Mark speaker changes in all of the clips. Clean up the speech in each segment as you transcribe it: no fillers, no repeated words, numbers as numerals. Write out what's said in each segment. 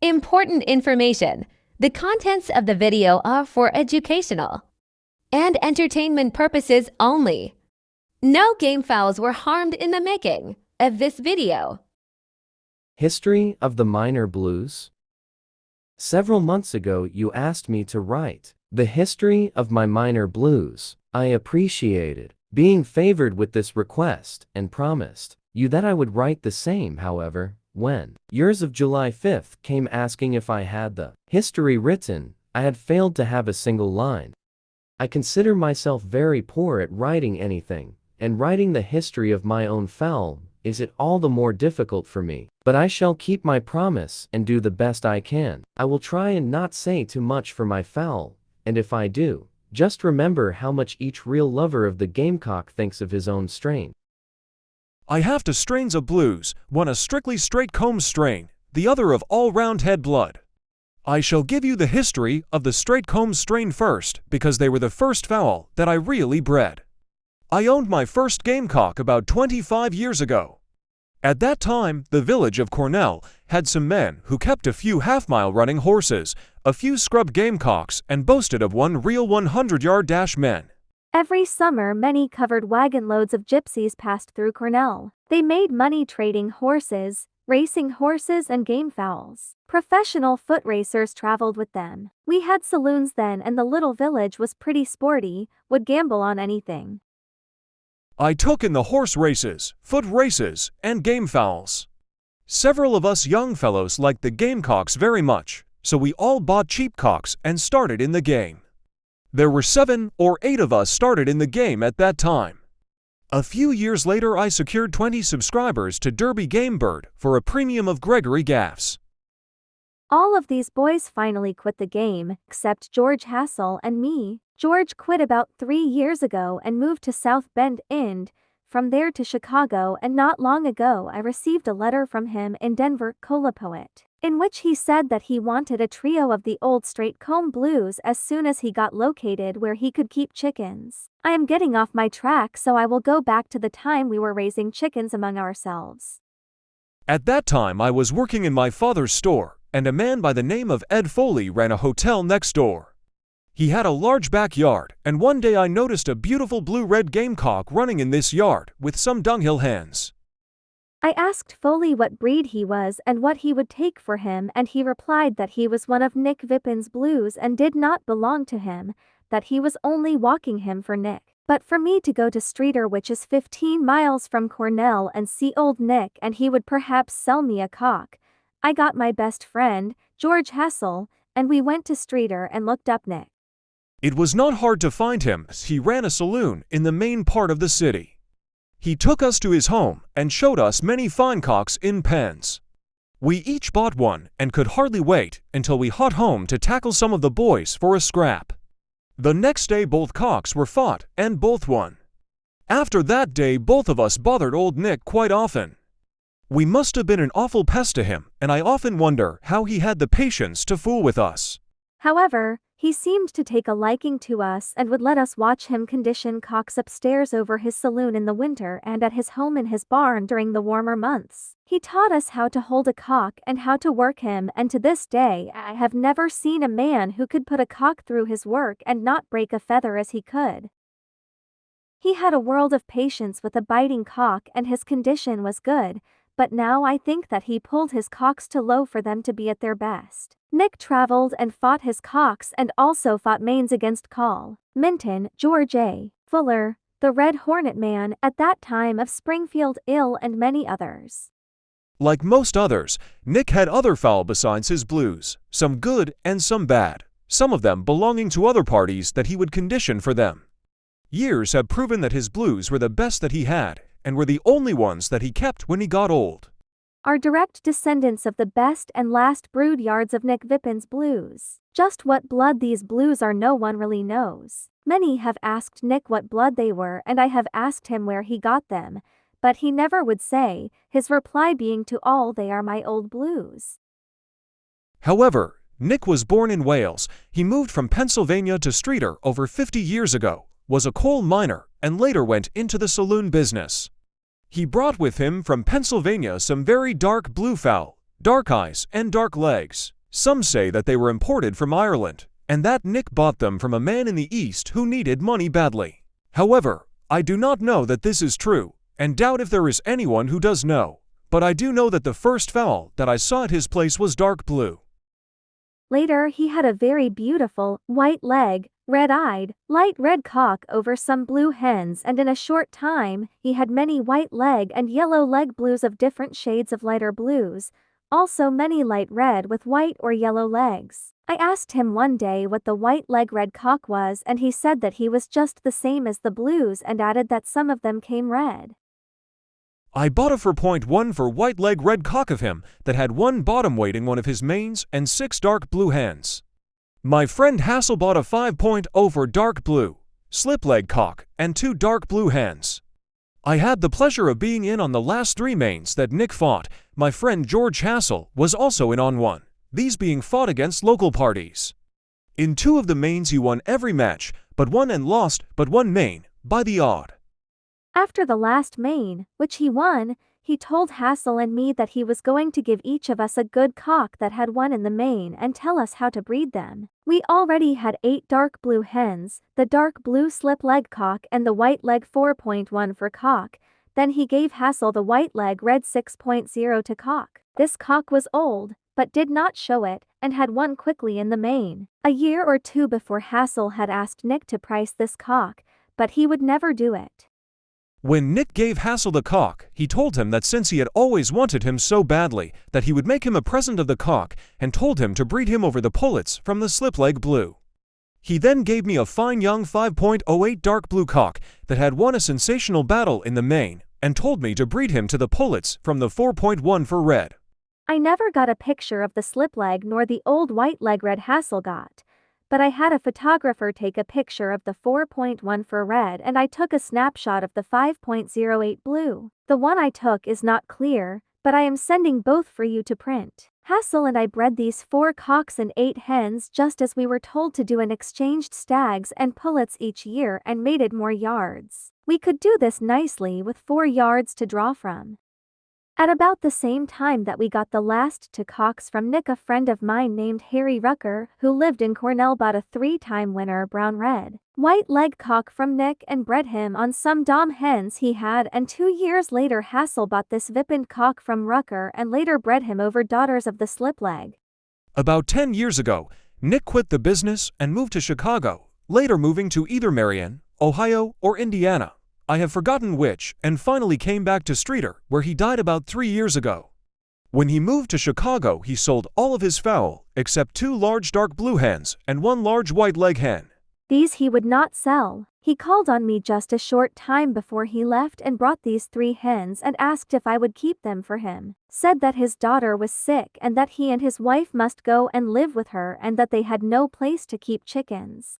Speaker 1: Important information. The contents of the video are for educational and entertainment purposes only. No game fowls were harmed in the making of this video.
Speaker 2: History of the minor blues. Several months ago you asked me to write the history of my minor blues. I appreciated being favored with this request and promised you that I would write the same. However, when yours of July 5th came asking if I had the history written, I had failed to have a single line. I consider myself very poor at writing anything, and writing the history of my own fowl is it all the more difficult for me. But I shall keep my promise and do the best I can. I will try and not say too much for my fowl, and if I do, just remember how much each real lover of the gamecock thinks of his own strain.
Speaker 3: I have two strains of blues, one a strictly straight comb strain, the other of all-round head blood. I shall give you the history of the straight comb strain first, because they were the first fowl that I really bred. I owned my first gamecock about 25 years ago. At that time, the village of Cornell had some men who kept a few half-mile running horses, a few scrub gamecocks, and boasted of one real 100-yard dash men.
Speaker 4: Every summer, many covered wagon loads of gypsies passed through Cornell. They made money trading horses, racing horses, and game fowls. Professional foot racers traveled with them. We had saloons then, and the little village was pretty sporty, would gamble on anything.
Speaker 3: I took in the horse races, foot races, and game fowls. Several of us young fellows liked the gamecocks very much, so we all bought cheap cocks and started in the game. There were 7 or 8 of us started in the game at that time. A few years later I secured 20 subscribers to Derby Game Bird for a premium of Gregory Gaffs.
Speaker 4: All of these boys finally quit the game, except George Hassel and me. George quit about 3 years ago and moved to South Bend, Ind. From there to Chicago, and not long ago I received a letter from him in Denver, Colapoet, in which he said that he wanted a trio of the old straight comb blues as soon as he got located where he could keep chickens. I am getting off my track, so I will go back to the time we were raising chickens among ourselves.
Speaker 3: At that time I was working in my father's store, and a man by the name of Ed Foley ran a hotel next door. He had a large backyard, and one day I noticed a beautiful blue-red gamecock running in this yard with some dunghill hens.
Speaker 4: I asked Foley what breed he was and what he would take for him, and he replied that he was one of Nick Vippin's blues and did not belong to him, that he was only walking him for Nick. But for me to go to Streator, which is 15 miles from Cornell, and see old Nick, and he would perhaps sell me a cock, I got my best friend, George Hassel, and we went to Streator and looked up Nick.
Speaker 3: It was not hard to find him. He ran a saloon in the main part of the city. He took us to his home and showed us many fine cocks in pens. We each bought one and could hardly wait until we hot home to tackle some of the boys for a scrap. The next day both cocks were fought and both won. After that day both of us bothered old Nick quite often. We must have been an awful pest to him, and I often wonder how he had the patience to fool with us.
Speaker 4: However, he seemed to take a liking to us and would let us watch him condition cocks upstairs over his saloon in the winter and at his home in his barn during the warmer months. He taught us how to hold a cock and how to work him, and to this day I have never seen a man who could put a cock through his work and not break a feather as he could. He had a world of patience with a biting cock, and his condition was good, but now I think that he pulled his cocks too low for them to be at their best. Nick traveled and fought his cocks and also fought mains against Call, Minton, George A. Fuller, the Red Hornet Man at that time of Springfield Ill, and many others.
Speaker 3: Like most others, Nick had other fowl besides his blues, some good and some bad, some of them belonging to other parties that he would condition for them. Years have proven that his blues were the best that he had, and were the only ones that he kept when he got old.
Speaker 4: Are direct descendants of the best and last brood yards of Nick Vippin's blues. Just what blood these blues are no one really knows. Many have asked Nick what blood they were, and I have asked him where he got them, but he never would say, his reply being to all, they are my old blues.
Speaker 3: However, Nick was born in Wales. He moved from Pennsylvania to Streator over 50 years ago, was a coal miner, and later went into the saloon business. He brought with him from Pennsylvania some very dark blue fowl, dark eyes, and dark legs. Some say that they were imported from Ireland, and that Nick bought them from a man in the East who needed money badly. However, I do not know that this is true, and doubt if there is anyone who does know, but I do know that the first fowl that I saw at his place was dark blue.
Speaker 4: Later he had a very beautiful, white leg, red-eyed, light red cock over some blue hens, and in a short time he had many white leg and yellow leg blues of different shades of lighter blues, also many light red with white or yellow legs. I asked him one day what the white leg red cock was, and he said that he was just the same as the blues and added that some of them came red.
Speaker 3: I bought a 4.1 for white leg red cock of him that had one bottom weighting one of his mains and 6 dark blue hens. My friend Hassel bought a 5.0 for dark blue, slip leg cock, and 2 dark blue hens. I had the pleasure of being in on the last 3 mains that Nick fought. My friend George Hassel was also in on one, these being fought against local parties. In 2 of the mains he won every match, but one and lost but one main, by the odd.
Speaker 4: After the last main, which he won, he told Hassel and me that he was going to give each of us a good cock that had won in the main and tell us how to breed them. We already had 8 dark blue hens, the dark blue slip leg cock and the white leg 4.1 for cock. Then he gave Hassel the white leg red 6.0 to cock. This cock was old, but did not show it, and had won quickly in the main. A year or 2 before Hassel had asked Nick to price this cock, but he would never do it.
Speaker 3: When Nick gave Hassel the cock, he told him that since he had always wanted him so badly, that he would make him a present of the cock, and told him to breed him over the pullets from the slip leg blue. He then gave me a fine young 5.08 dark blue cock that had won a sensational battle in the main, and told me to breed him to the pullets from the 4.1 for red.
Speaker 4: I never got a picture of the slip leg nor the old white leg red Hassel got, but I had a photographer take a picture of the 4.1 for red and I took a snapshot of the 5.08 blue. The one I took is not clear, but I am sending both for you to print. Hassel and I bred these 4 cocks and 8 hens just as we were told to do, and exchanged stags and pullets each year and mated more yards. We could do this nicely with 4 yards to draw from. At about the same time that we got the last 2 cocks from Nick, a friend of mine named Harry Rucker, who lived in Cornell, bought a 3-time winner brown-red, white leg cock from Nick and bred him on some dom hens he had, and 2 years later Hassel bought this vipend cock from Rucker and later bred him over daughters of the slip leg.
Speaker 3: About 10 years ago, Nick quit the business and moved to Chicago, later moving to either Marion, Ohio, or Indiana. I have forgotten which, and finally came back to Streator, where he died about 3 years ago. When he moved to Chicago, he sold all of his fowl, except 2 large dark blue hens and 1 large white leg hen.
Speaker 4: These he would not sell. He called on me just a short time before he left and brought these 3 hens and asked if I would keep them for him. Said that his daughter was sick and that he and his wife must go and live with her and that they had no place to keep chickens.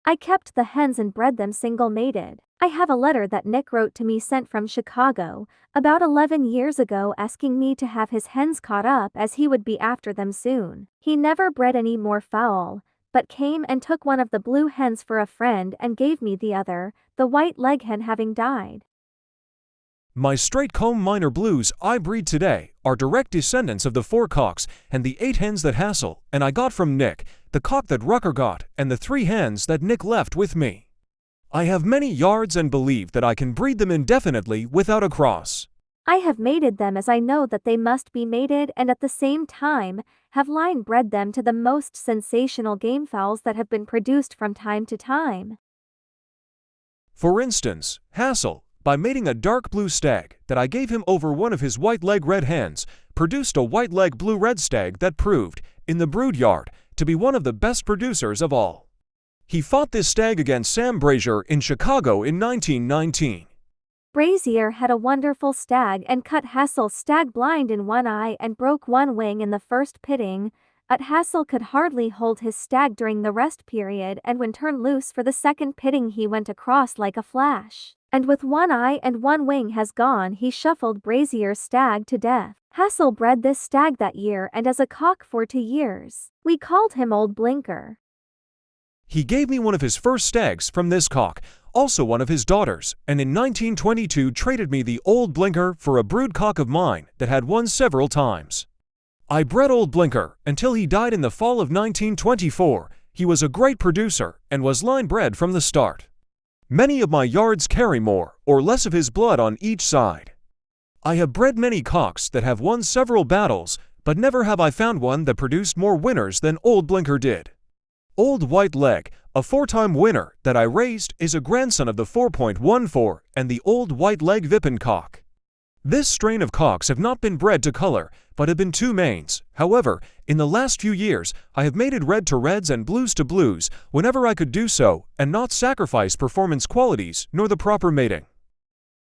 Speaker 4: I kept the hens and bred them single-mated. I have a letter that Nick wrote to me sent from Chicago about 11 years ago asking me to have his hens caught up as he would be after them soon. He never bred any more fowl, but came and took one of the blue hens for a friend and gave me the other, the white leg hen having died.
Speaker 3: My straight comb minor blues I breed today are direct descendants of the 4 cocks and the 8 hens that Hassel and I got from Nick, the cock that Rucker got, and the 3 hens that Nick left with me. I have many yards and believe that I can breed them indefinitely without a cross.
Speaker 4: I have mated them as I know that they must be mated, and at the same time have line bred them to the most sensational game fowls that have been produced from time to time.
Speaker 3: For instance, Hassel, by mating a dark blue stag that I gave him over one of his white leg red hens, produced a white leg blue red stag that proved, in the brood yard, to be one of the best producers of all. He fought this stag against Sam Brazier in Chicago in 1919.
Speaker 4: Brazier had a wonderful stag and cut Hassel's stag blind in one eye and broke one wing in the first pitting, but Hassel could hardly hold his stag during the rest period, and when turned loose for the second pitting he went across like a flash. And with one eye and one wing has gone he shuffled Brazier's stag to death. Hassel bred this stag that year and as a cock for 2 years. We called him Old Blinker.
Speaker 3: He gave me one of his first stags from this cock, also one of his daughters, and in 1922 traded me the Old Blinker for a brood cock of mine that had won several times. I bred Old Blinker until he died in the fall of 1924. He was a great producer and was line bred from the start. Many of my yards carry more or less of his blood on each side. I have bred many cocks that have won several battles, but never have I found one that produced more winners than Old Blinker did. Old White Leg, a 4-time winner that I raised, is a grandson of the 4.14 and the Old White Leg Vipin cock. This strain of cocks have not been bred to color, but have been two mains. However, in the last few years, I have mated red to reds and blues to blues whenever I could do so and not sacrifice performance qualities nor the proper mating.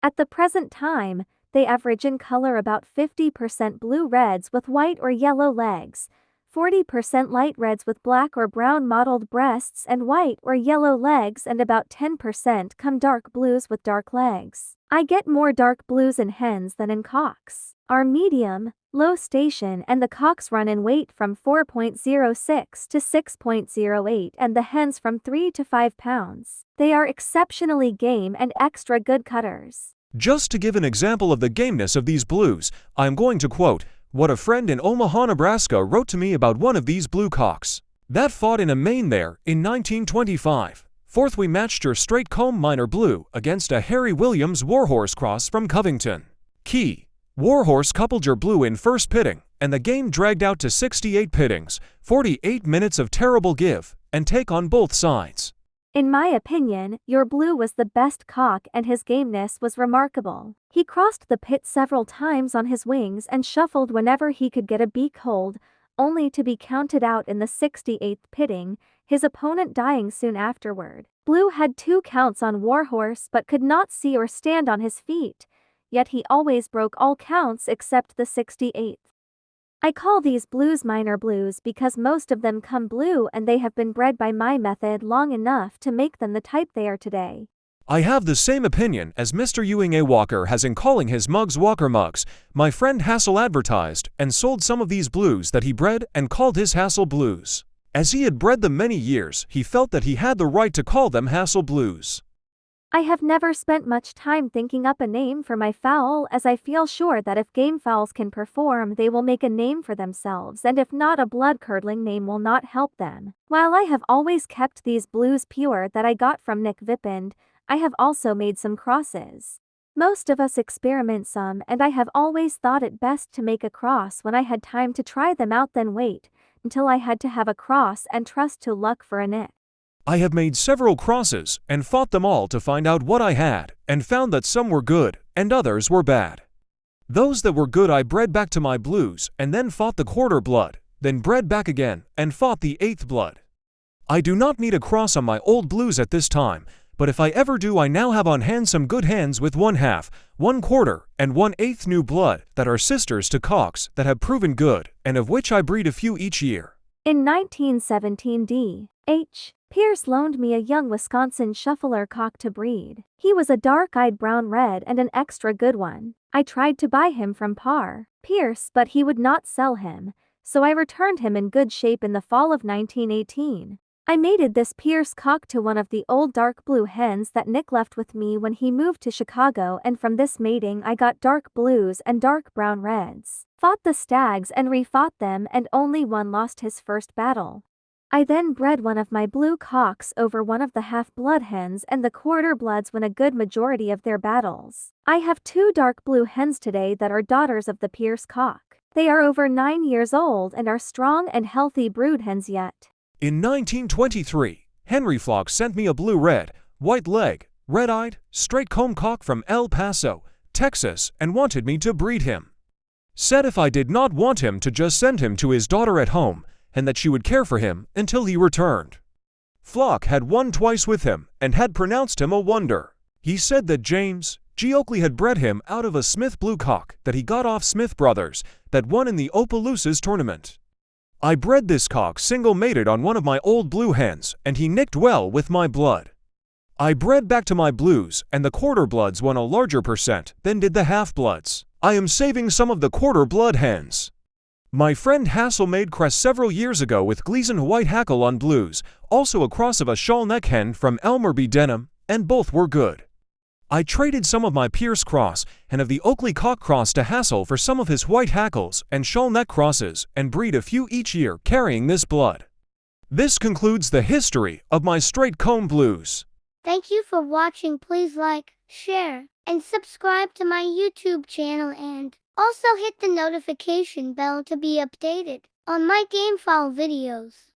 Speaker 4: At the present time, they average in color about 50% blue reds with white or yellow legs, 40% light reds with black or brown mottled breasts and white or yellow legs, and about 10% come dark blues with dark legs. I get more dark blues in hens than in cocks. Our medium, low station and the cocks run in weight from 4.06 to 6.08 and the hens from 3 to 5 pounds. They are exceptionally game and extra good cutters.
Speaker 3: Just to give an example of the gameness of these blues, I am going to quote what a friend in Omaha, Nebraska wrote to me about one of these blue cocks that fought in a main there in 1925. Fourth, we matched your straight comb minor blue against a Harry Williams Warhorse cross from Covington. Key. Warhorse coupled your blue in first pitting, and the game dragged out to 68 pittings, 48 minutes of terrible give and take on both sides.
Speaker 4: In my opinion, your blue was the best cock and his gameness was remarkable. He crossed the pit several times on his wings and shuffled whenever he could get a beak hold, only to be counted out in the 68th pitting, his opponent dying soon afterward. Blue had 2 counts on Warhorse but could not see or stand on his feet, yet he always broke all counts except the 68th. I call these blues minor blues because most of them come blue and they have been bred by my method long enough to make them the type they are today.
Speaker 3: I have the same opinion as Mr. Ewing A. Walker has in calling his mugs Walker mugs. My friend Hassel advertised and sold some of these blues that he bred and called his Hassel blues. As he had bred them many years, he felt that he had the right to call them Hassel blues.
Speaker 4: I have never spent much time thinking up a name for my fowl, as I feel sure that if gamefowls can perform they will make a name for themselves, and if not, a blood-curdling name will not help them. While I have always kept these blues pure that I got from Nick Vippind, I have also made some crosses. Most of us experiment some, and I have always thought it best to make a cross when I had time to try them out, then wait until I had to have a cross and trust to luck for a nick.
Speaker 3: I have made several crosses and fought them all to find out what I had, and found that some were good and others were bad. Those that were good I bred back to my blues and then fought the quarter blood, then bred back again and fought the 8th blood. I do not need a cross on my old blues at this time, but if I ever do, I now have on hand some good hens with 1/2, 1/4, and 1/8 new blood that are sisters to cocks that have proven good, and of which I breed a few each year.
Speaker 4: In 1917 D.H. Pierce loaned me a young Wisconsin Shuffler cock to breed. He was a dark-eyed brown-red and an extra good one. I tried to buy him from Pierce, but he would not sell him, so I returned him in good shape in the fall of 1918. I mated this Pierce cock to one of the old dark blue hens that Nick left with me when he moved to Chicago, and from this mating I got dark blues and dark brown reds. Fought the stags and refought them, and only one lost his first battle. I then bred one of my blue cocks over one of the half-blood hens, and the quarter bloods win a good majority of their battles. I have 2 dark blue hens today that are daughters of the Pierce cock. They are over 9 years old and are strong and healthy brood hens yet.
Speaker 3: In 1923, Henry Flock sent me a blue-red, white leg, red-eyed, straight comb cock from El Paso, Texas, and wanted me to breed him. Said if I did not want him, to just send him to his daughter at home, and that she would care for him until he returned. Flock had won twice with him and had pronounced him a wonder. He said that James G. Oakley had bred him out of a Smith blue cock that he got off Smith Brothers that won in the Opelousas tournament. I bred this cock single-mated on one of my old blue hens, and he nicked well with my blood. I bred back to my blues, and the quarter bloods won a larger percent than did the half-bloods. I am saving some of the quarter blood hens. My friend Hassel made crest several years ago with Gleason White Hackle on blues, also a cross of a shawl neck hen from Elmerby Denham, and both were good. I traded some of my Pierce cross and of the Oakley cock cross to Hassel for some of his white hackles and Shull neck crosses and breed a few each year carrying this blood. This concludes the history of my straight comb blues.
Speaker 5: Thank you for watching. Please like, share, and subscribe to my YouTube channel and also hit the notification bell to be updated on my gamefowl videos.